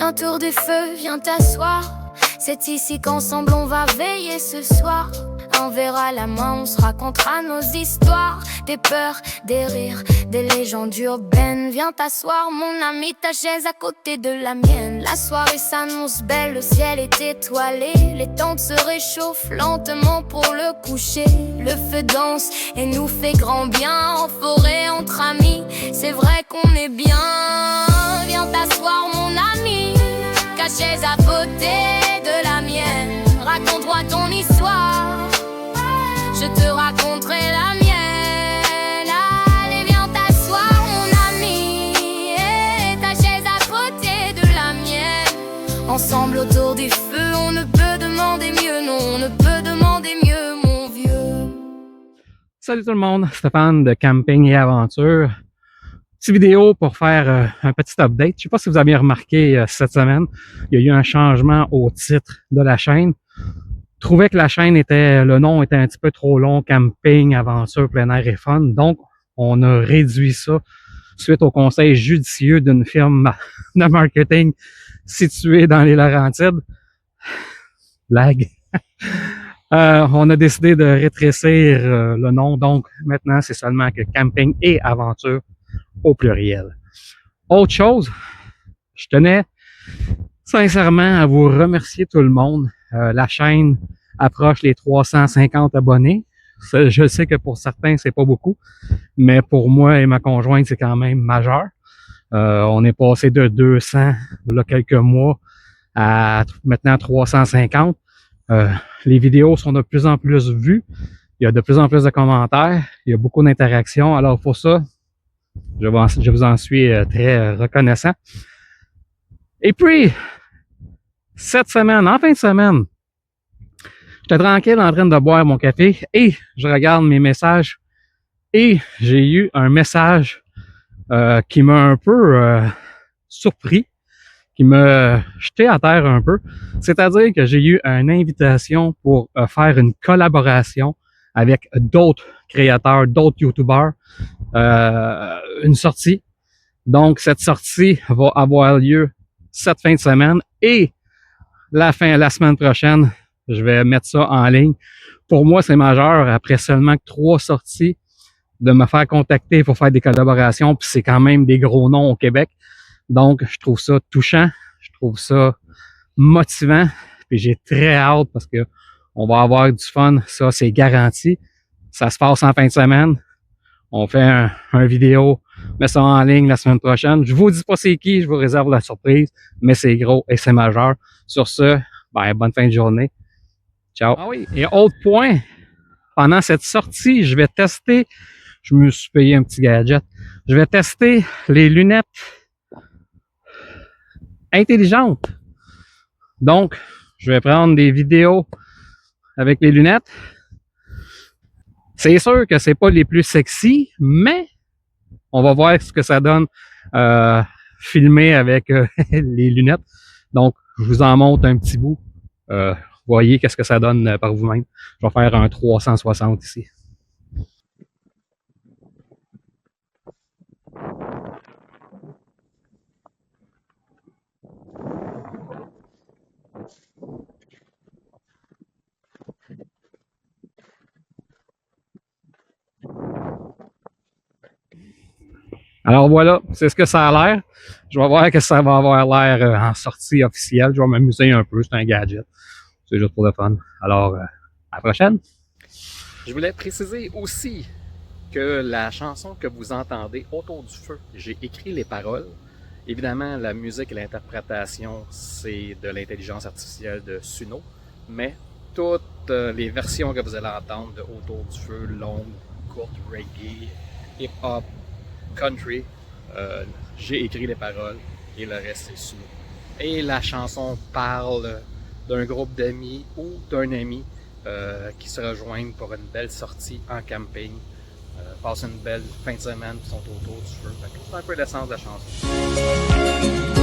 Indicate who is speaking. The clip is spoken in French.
Speaker 1: autour du feu, viens t'asseoir. C'est ici qu'ensemble on va veiller ce soir. On verra la main, on se racontera nos histoires. Des peurs, des rires, des légendes urbaines. Viens t'asseoir mon ami, ta chaise à côté de la mienne. La soirée s'annonce belle, le ciel est étoilé. Les tentes se réchauffent lentement pour le coucher. Le feu danse et nous fait grand bien. En forêt, entre amis, c'est vrai qu'on est bien. Viens t'asseoir mon ami, ta chaise à côté de la mienne. Raconte-moi ton histoire, je te raconterai la mienne. Allez viens t'asseoir mon ami, et ta chaise à côté de la mienne. Ensemble autour du feu, on ne peut demander mieux. Non, on ne peut demander mieux mon vieux.
Speaker 2: Salut tout le monde, Stéphane de Camping et Aventure. Petite vidéo pour faire un petit update. Je sais pas si vous avez remarqué cette semaine, il y a eu un changement au titre de la chaîne. Je trouvais que la chaîne le nom était un petit peu trop long, Camping, Aventure, Plein Air et Fun. Donc, on a réduit ça suite au conseil judicieux d'une firme de marketing située dans les Laurentides. Blague. On a décidé de rétrécir le nom. Donc, maintenant, c'est seulement que Camping et Aventure au pluriel. Autre chose, je tenais sincèrement à vous remercier tout le monde. La chaîne approche les 350 abonnés. Je sais que pour certains, c'est pas beaucoup, mais pour moi et ma conjointe, c'est quand même majeur. On est passé de 200 il y a quelques mois à maintenant 350. Les vidéos sont de plus en plus vues. Il y a de plus en plus de commentaires. Il y a beaucoup d'interactions. Alors pour ça, je vous en suis très reconnaissant. Et puis, cette semaine, en fin de semaine, j'étais tranquille en train de boire mon café et je regarde mes messages et j'ai eu un message qui m'a un peu surpris, qui m'a jeté à terre un peu. C'est-à-dire que j'ai eu une invitation pour faire une collaboration avec d'autres créateurs, d'autres YouTubers, une sortie. Donc, cette sortie va avoir lieu cette fin de semaine et la semaine prochaine, je vais mettre ça en ligne. Pour moi, c'est majeur, après seulement 3 sorties, de me faire contacter pour faire des collaborations, puis c'est quand même des gros noms au Québec. Donc, je trouve ça touchant, je trouve ça motivant, puis j'ai très hâte parce que on va avoir du fun, ça c'est garanti. Ça se passe en fin de semaine. On fait un vidéo, met ça en ligne la semaine prochaine. Je vous dis pas c'est qui, je vous réserve la surprise, mais c'est gros et c'est majeur. Sur ce, ben, bonne fin de journée. Ciao. Ah oui, et autre point, pendant cette sortie, je vais tester, je me suis payé un petit gadget, je vais tester les lunettes intelligentes. Donc, je vais prendre des vidéos avec les lunettes. C'est sûr que c'est pas les plus sexy, mais on va voir ce que ça donne filmé avec les lunettes. Donc, je vous en montre un petit bout. Voyez qu'est-ce que ça donne par vous-même. Je vais faire un 360 ici. Alors voilà, c'est ce que ça a l'air. Je vais voir que ça va avoir l'air en sortie officielle. Je vais m'amuser un peu, c'est un gadget. C'est juste pour le fun. Alors, à la prochaine.
Speaker 3: Je voulais préciser aussi que la chanson que vous entendez, Autour du feu, j'ai écrit les paroles. Évidemment, la musique et l'interprétation, c'est de l'intelligence artificielle de Suno. Mais toutes les versions que vous allez entendre de Autour du feu, longues, courtes, reggae, hip-hop, country, j'ai écrit les paroles et le reste c'est Suno. Et la chanson parle d'un groupe d'amis ou d'un ami qui se rejoignent pour une belle sortie en camping, passent une belle fin de semaine, qui sont autour du feu. C'est un peu l'essence de la chanson.